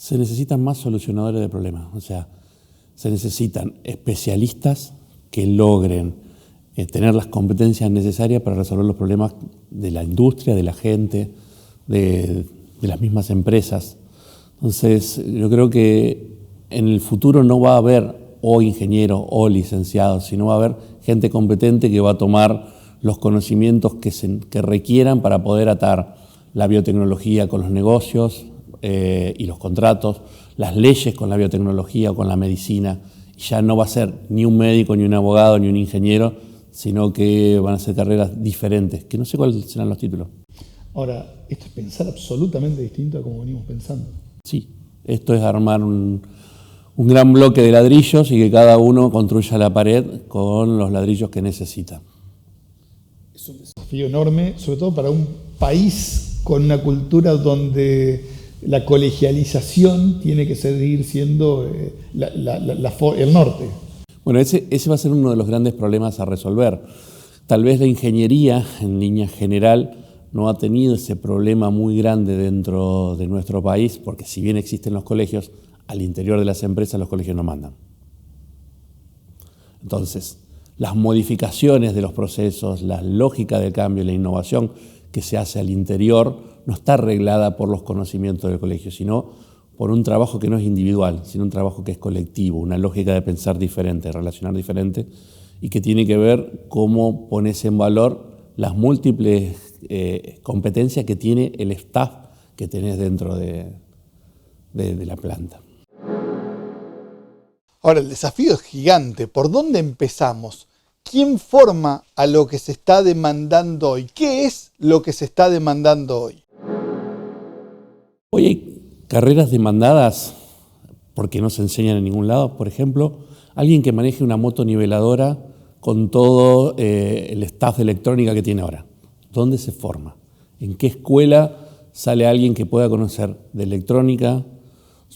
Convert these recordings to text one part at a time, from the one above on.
Se necesitan más solucionadores de problemas, o sea, se necesitan especialistas que logren tener las competencias necesarias para resolver los problemas de la industria, de la gente, de las mismas empresas. Entonces, yo creo que en el futuro no va a haber o ingenieros o licenciados, sino va a haber gente competente que va a tomar los conocimientos que requieran para poder atar la biotecnología con los negocios y los contratos, las leyes con la biotecnología o con la medicina. Y ya no va a ser ni un médico, ni un abogado, ni un ingeniero, sino que van a ser carreras diferentes, que no sé cuáles serán los títulos. Ahora, esto es pensar absolutamente distinto a como venimos pensando. Sí, esto es armar un gran bloque de ladrillos y que cada uno construya la pared con los ladrillos que necesita. Es un desafío enorme, sobre todo para un país con una cultura donde la colegialización tiene que seguir siendo el norte. Bueno, ese va a ser uno de los grandes problemas a resolver. Tal vez la ingeniería, en línea general, no ha tenido ese problema muy grande dentro de nuestro país, porque si bien existen los colegios, al interior de las empresas los colegios no mandan. Entonces, las modificaciones de los procesos, la lógica del cambio, la innovación que se hace al interior, no está arreglada por los conocimientos del colegio, sino por un trabajo que no es individual, sino un trabajo que es colectivo, una lógica de pensar diferente, de relacionar diferente, y que tiene que ver cómo pones en valor las múltiples competencias que tiene el staff que tenés dentro de la planta. Ahora, el desafío es gigante. ¿Por dónde empezamos? ¿Quién forma a lo que se está demandando hoy? ¿Qué es lo que se está demandando hoy? Hoy hay carreras demandadas porque no se enseñan en ningún lado. Por ejemplo, alguien que maneje una motoniveladora con todo el staff de electrónica que tiene ahora. ¿Dónde se forma? ¿En qué escuela sale alguien que pueda conocer de electrónica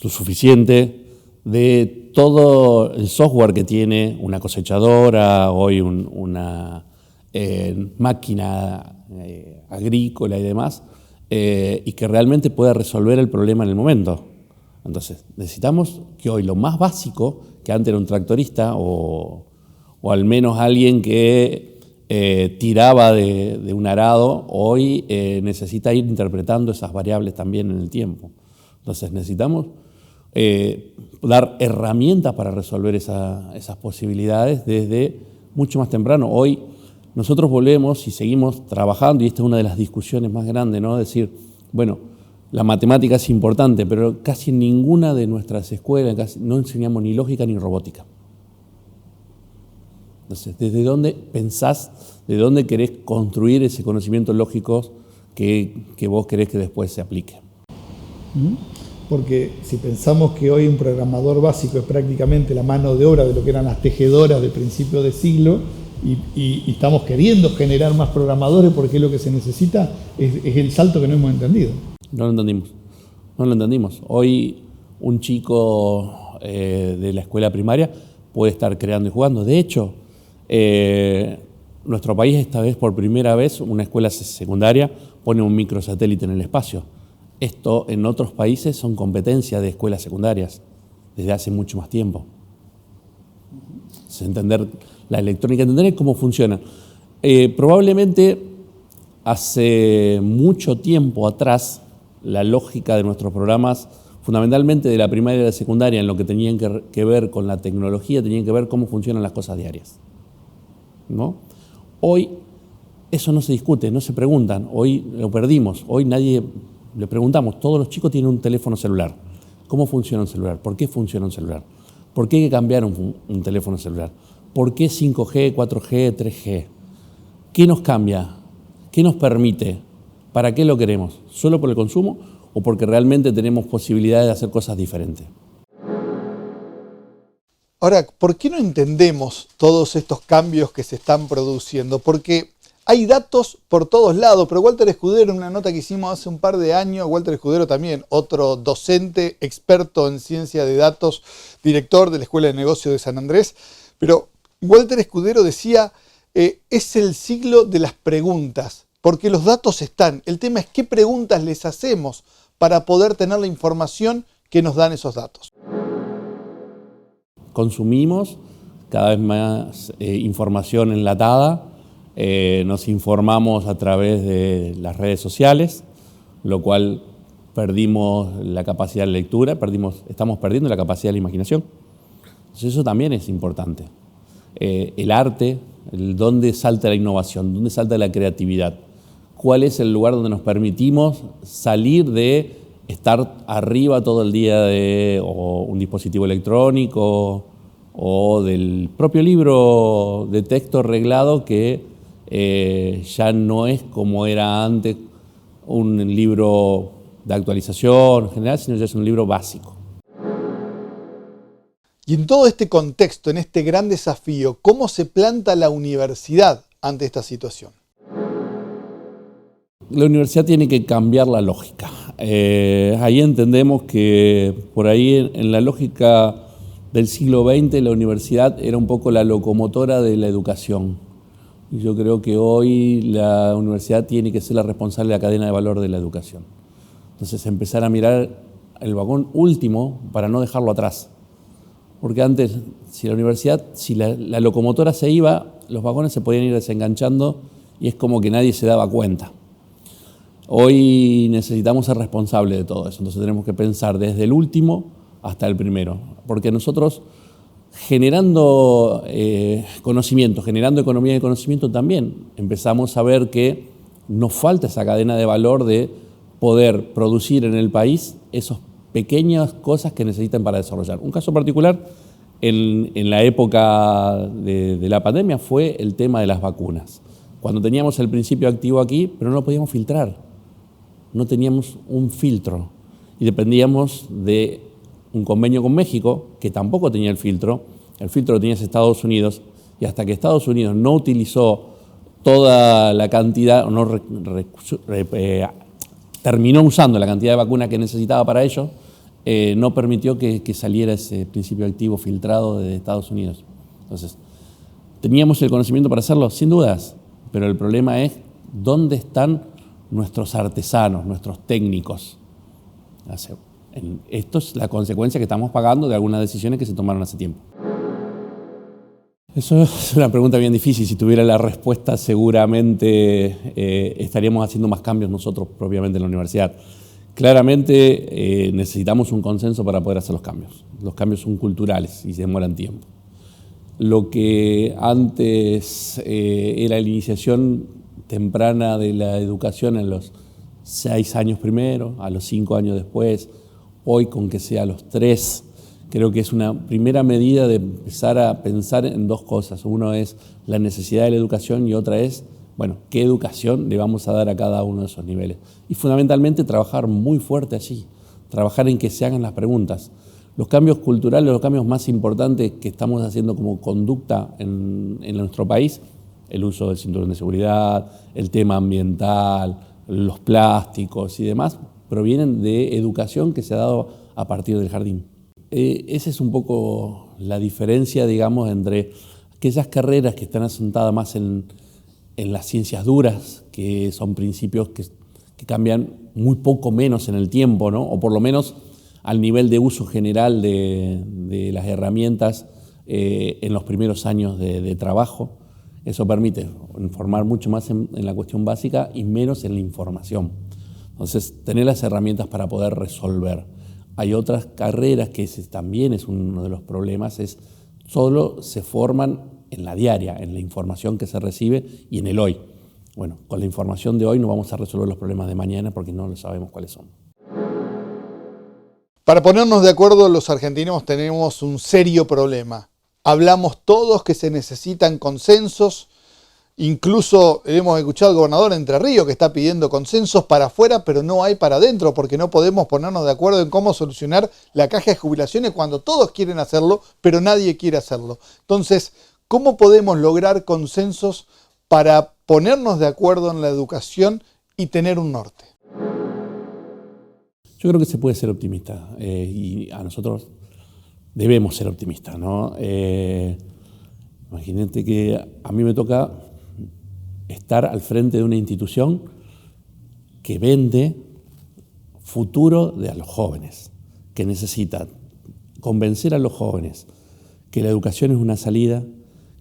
lo suficiente, de todo el software que tiene una cosechadora, hoy una máquina agrícola y demás, y que realmente pueda resolver el problema en el momento? Entonces, necesitamos que hoy lo más básico, que antes era un tractorista o al menos alguien que tiraba de un arado, hoy necesita ir interpretando esas variables también en el tiempo. Entonces necesitamos dar herramientas para resolver esas posibilidades desde mucho más temprano. Hoy nosotros volvemos y seguimos trabajando, y esta es una de las discusiones más grandes, ¿no? Decir, bueno, la matemática es importante, pero casi en ninguna de nuestras escuelas no enseñamos ni lógica ni robótica. Entonces, ¿desde dónde pensás, de dónde querés construir ese conocimiento lógico que vos querés que después se aplique? Porque si pensamos que hoy un programador básico es prácticamente la mano de obra de lo que eran las tejedoras de principio de siglo, y estamos queriendo generar más programadores porque es lo que se necesita, es el salto que no hemos entendido. No lo entendimos. Hoy un chico de la escuela primaria puede estar creando y jugando. De hecho, nuestro país esta vez, por primera vez, una escuela secundaria pone un microsatélite en el espacio. Esto en otros países son competencias de escuelas secundarias desde hace mucho más tiempo. Es entender la electrónica, entender cómo funciona. Probablemente hace mucho tiempo atrás la lógica de nuestros programas, fundamentalmente de la primaria y de la secundaria, en lo que tenían que ver con la tecnología, tenían que ver cómo funcionan las cosas diarias, ¿no? Hoy eso no se discute, no se preguntan, hoy lo perdimos, hoy nadie le preguntamos, todos los chicos tienen un teléfono celular. ¿Cómo funciona un celular? ¿Por qué funciona un celular? ¿Por qué hay que cambiar un teléfono celular? ¿Por qué 5G, 4G, 3G? ¿Qué nos cambia? ¿Qué nos permite? ¿Para qué lo queremos? ¿Solo por el consumo o porque realmente tenemos posibilidades de hacer cosas diferentes? Ahora, ¿por qué no entendemos todos estos cambios que se están produciendo? Porque hay datos por todos lados, pero Walter Escudero, en una nota que hicimos hace un par de años, Walter Escudero también, otro docente, experto en ciencia de datos, director de la Escuela de Negocios de San Andrés, pero Walter Escudero decía, es el siglo de las preguntas, porque los datos están. El tema es qué preguntas les hacemos para poder tener la información ¿Qué nos dan esos datos? Consumimos cada vez más información enlatada, nos informamos a través de las redes sociales, lo cual perdimos la capacidad de lectura, estamos perdiendo la capacidad de la imaginación. Entonces eso también es importante. El arte, dónde salta la innovación, dónde salta la creatividad, cuál es el lugar donde nos permitimos salir de estar arriba todo el día de o un dispositivo electrónico o del propio libro de texto reglado que ya no es como era antes un libro de actualización general, sino ya es un libro básico. Y en todo este contexto, en este gran desafío, ¿cómo se planta la universidad ante esta situación? La universidad tiene que cambiar la lógica. Ahí entendemos que por ahí en la lógica del siglo XX la universidad era un poco la locomotora de la educación. Y yo creo que hoy la universidad tiene que ser la responsable de la cadena de valor de la educación. Entonces empezar a mirar el vagón último para no dejarlo atrás. Porque antes, si la locomotora se iba, los vagones se podían ir desenganchando y es como que nadie se daba cuenta. Hoy necesitamos ser responsables de todo eso, entonces tenemos que pensar desde el último hasta el primero, porque nosotros generando conocimiento, generando economía de conocimiento también empezamos a ver que nos falta esa cadena de valor de poder producir en el país esas pequeñas cosas que necesitan para desarrollar. Un caso particular en la época de la pandemia fue el tema de las vacunas. Cuando teníamos el principio activo aquí, pero no lo podíamos filtrar. No teníamos un filtro y dependíamos de un convenio con México, que tampoco tenía el filtro lo tenía Estados Unidos, y hasta que Estados Unidos no utilizó toda la cantidad, terminó usando la cantidad de vacunas que necesitaba para ello, no permitió que saliera ese principio activo filtrado de Estados Unidos. Entonces, ¿teníamos el conocimiento para hacerlo? Sin dudas, pero el problema es dónde están nuestros artesanos, nuestros técnicos. Esto es la consecuencia que estamos pagando de algunas decisiones que se tomaron hace tiempo. Eso es una pregunta bien difícil. Si tuviera la respuesta, seguramente estaríamos haciendo más cambios nosotros propiamente en la universidad. Claramente necesitamos un consenso para poder hacer los cambios. Los cambios son culturales y se demoran tiempo. Lo que antes era la iniciación temprana de la educación en los 6 años primero, a los 5 años después, hoy con que sea a los 3, creo que es una primera medida de empezar a pensar en dos cosas. Uno es la necesidad de la educación y otra es, bueno, qué educación le vamos a dar a cada uno de esos niveles. Y fundamentalmente trabajar muy fuerte allí, trabajar en que se hagan las preguntas. Los cambios culturales, los cambios más importantes que estamos haciendo como conducta en nuestro país, el uso del cinturón de seguridad, el tema ambiental, los plásticos y demás, provienen de educación que se ha dado a partir del jardín. Esa es un poco la diferencia, digamos, entre aquellas carreras que están asentadas más en las ciencias duras, que son principios que cambian muy poco menos en el tiempo, ¿no? O por lo menos al nivel de uso general de las herramientas en los primeros años de trabajo. Eso permite informar mucho más en la cuestión básica y menos en la información. Entonces, tener las herramientas para poder resolver. Hay otras carreras que también es uno de los problemas, solo se forman en la diaria, en la información que se recibe y en el hoy. Bueno, con la información de hoy no vamos a resolver los problemas de mañana porque no sabemos cuáles son. Para ponernos de acuerdo, los argentinos tenemos un serio problema. Hablamos todos que se necesitan consensos. Incluso hemos escuchado al gobernador de Entre Ríos que está pidiendo consensos para afuera, pero no hay para adentro, porque no podemos ponernos de acuerdo en cómo solucionar la caja de jubilaciones cuando todos quieren hacerlo, pero nadie quiere hacerlo. Entonces, ¿cómo podemos lograr consensos para ponernos de acuerdo en la educación y tener un norte? Yo creo que se puede ser optimista y a nosotros debemos ser optimistas, ¿no? Imagínate que a mí me toca estar al frente de una institución que vende futuro de a los jóvenes, que necesita convencer a los jóvenes que la educación es una salida,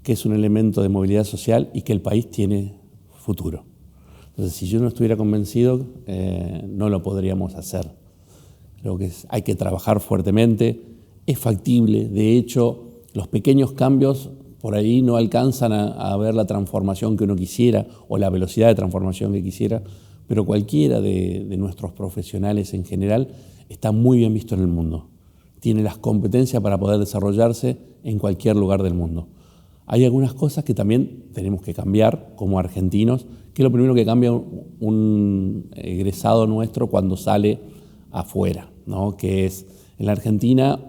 que es un elemento de movilidad social y que el país tiene futuro. Entonces, si yo no estuviera convencido, no lo podríamos hacer. Creo que hay que trabajar fuertemente, es factible. De hecho, los pequeños cambios por ahí no alcanzan a ver la transformación que uno quisiera o la velocidad de transformación que quisiera, pero cualquiera de nuestros profesionales en general está muy bien visto en el mundo. Tiene las competencias para poder desarrollarse en cualquier lugar del mundo. Hay algunas cosas que también tenemos que cambiar como argentinos, que es lo primero que cambia un egresado nuestro cuando sale afuera, ¿no? Que es, en la Argentina,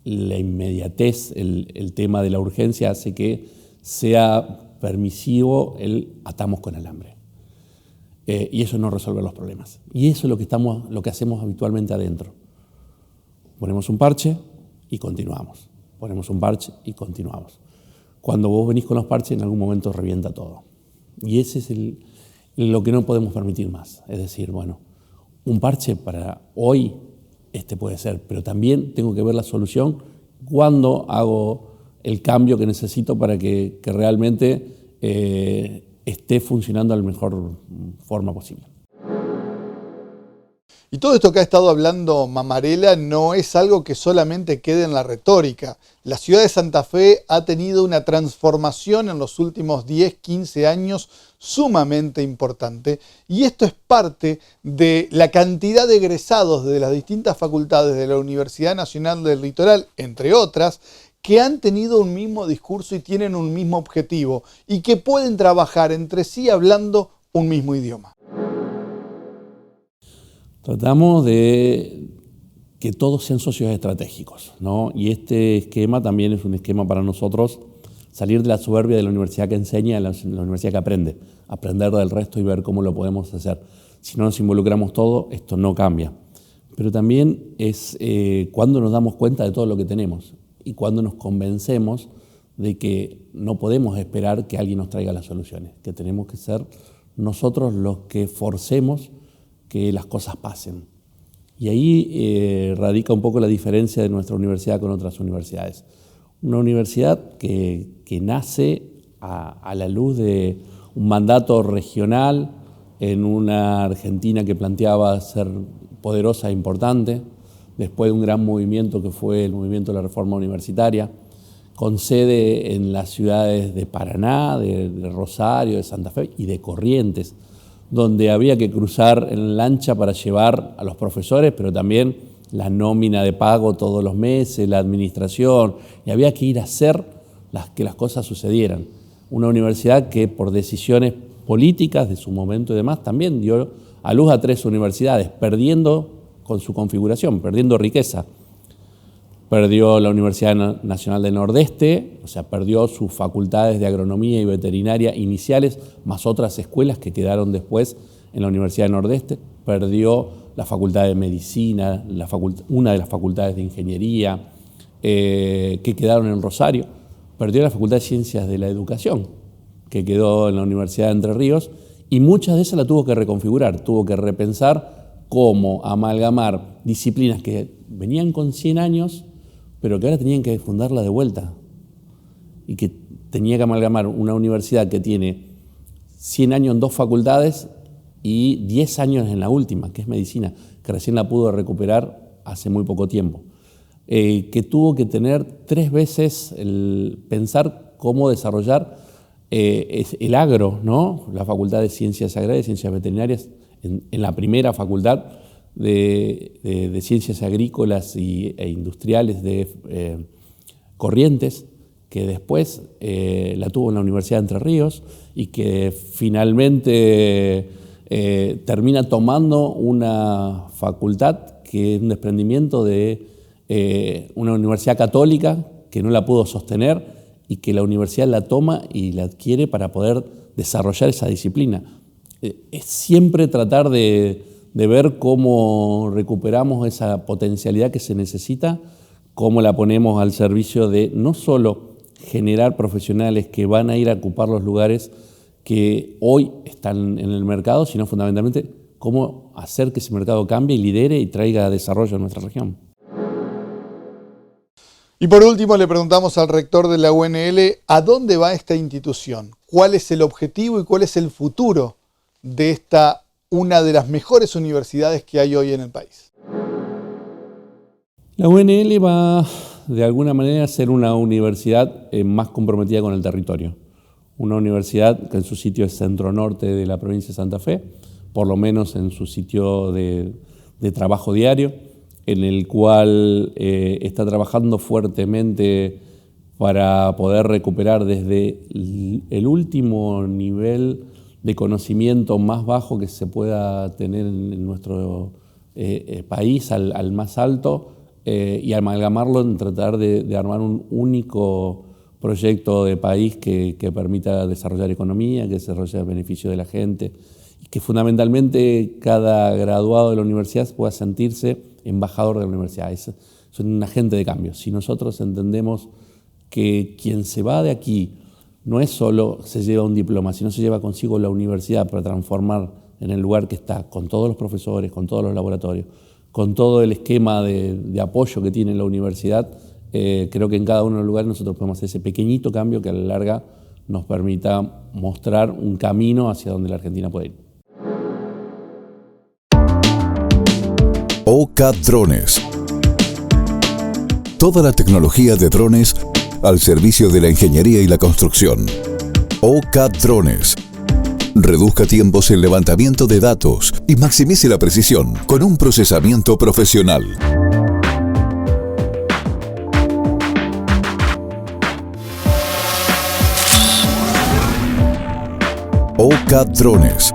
la inmediatez, el tema de la urgencia hace que sea permisivo el atamos con alambre. Y eso no resuelve los problemas. Y eso es lo que hacemos habitualmente adentro. Ponemos un parche y continuamos. Ponemos un parche y continuamos. Cuando vos venís con los parches, en algún momento revienta todo. Y ese es lo que no podemos permitir más. Es decir, bueno, un parche para hoy, puede ser, pero también tengo que ver la solución cuando hago el cambio que necesito para que realmente esté funcionando de la mejor forma posible. Y todo esto que ha estado hablando Mammarella no es algo que solamente quede en la retórica. La ciudad de Santa Fe ha tenido una transformación en los últimos 10, 15 años sumamente importante. Y esto es parte de la cantidad de egresados de las distintas facultades de la Universidad Nacional del Litoral, entre otras, que han tenido un mismo discurso y tienen un mismo objetivo y que pueden trabajar entre sí hablando un mismo idioma. Tratamos de que todos sean socios estratégicos, ¿no? Y este esquema también es un esquema para nosotros, salir de la soberbia de la universidad que enseña a la universidad que aprende, aprender del resto y ver cómo lo podemos hacer. Si no nos involucramos todos, esto no cambia. Pero también es cuando nos damos cuenta de todo lo que tenemos y cuando nos convencemos de que no podemos esperar que alguien nos traiga las soluciones, que tenemos que ser nosotros los que forcemos que las cosas pasen. Y ahí radica un poco la diferencia de nuestra universidad con otras universidades. Una universidad que nace a la luz de un mandato regional en una Argentina que planteaba ser poderosa e importante, después de un gran movimiento que fue el movimiento de la reforma universitaria, con sede en las ciudades de Paraná, de Rosario, de Santa Fe y de Corrientes, donde había que cruzar en lancha para llevar a los profesores, pero también la nómina de pago todos los meses, la administración, y había que ir a hacer que las cosas sucedieran. Una universidad que por decisiones políticas de su momento y demás también dio a luz a 3 universidades, perdiendo con su configuración, perdiendo riqueza. Perdió la Universidad Nacional del Nordeste, o sea, perdió sus facultades de agronomía y veterinaria iniciales, más otras escuelas que quedaron después en la Universidad del Nordeste. Perdió la Facultad de Medicina, una de las facultades de Ingeniería, que quedaron en Rosario. Perdió la Facultad de Ciencias de la Educación, que quedó en la Universidad de Entre Ríos, y muchas de esas la tuvo que reconfigurar, tuvo que repensar cómo amalgamar disciplinas que venían con 100 años, pero que ahora tenían que fundarla de vuelta y que tenía que amalgamar una universidad que tiene 100 años en 2 facultades y 10 años en la última, que es medicina, que recién la pudo recuperar hace muy poco tiempo, que tuvo que tener 3 veces el pensar cómo desarrollar el agro, ¿no? La Facultad de Ciencias Agrarias y Ciencias Veterinarias, en la primera facultad de Ciencias Agrícolas e Industriales de Corrientes, que después la tuvo en la Universidad de Entre Ríos y que finalmente termina tomando una facultad que es un desprendimiento de una universidad católica que no la pudo sostener y que la universidad la toma y la adquiere para poder desarrollar esa disciplina. Es siempre tratar de ver cómo recuperamos esa potencialidad que se necesita, cómo la ponemos al servicio de no solo generar profesionales que van a ir a ocupar los lugares que hoy están en el mercado, sino fundamentalmente cómo hacer que ese mercado cambie, lidere y traiga desarrollo a nuestra región. Y por último le preguntamos al rector de la UNL, ¿a dónde va esta institución? ¿Cuál es el objetivo y cuál es el futuro de esta, una de las mejores universidades que hay hoy en el país? La UNL va de alguna manera a ser una universidad más comprometida con el territorio. Una universidad que en su sitio es centro-norte de la provincia de Santa Fe, por lo menos en su sitio de trabajo diario, en el cual está trabajando fuertemente para poder recuperar desde el último nivel de conocimiento más bajo que se pueda tener en nuestro país al más alto, y amalgamarlo en tratar de armar un único proyecto de país que permita desarrollar economía, que desarrolle el beneficio de la gente, y que fundamentalmente cada graduado de la universidad pueda sentirse embajador de la universidad. Es un agente de cambio. Si nosotros entendemos que quien se va de aquí no es solo se lleva un diploma, sino se lleva consigo la universidad para transformar en el lugar que está, con todos los profesores, con todos los laboratorios, con todo el esquema de apoyo que tiene la universidad, creo que en cada uno de los lugares nosotros podemos hacer ese pequeñito cambio que a la larga nos permita mostrar un camino hacia donde la Argentina puede ir. OCA Drones. Toda la tecnología de drones al servicio de la ingeniería y la construcción. OCA Drones. Reduzca tiempos en levantamiento de datos y maximice la precisión con un procesamiento profesional. OCA Drones.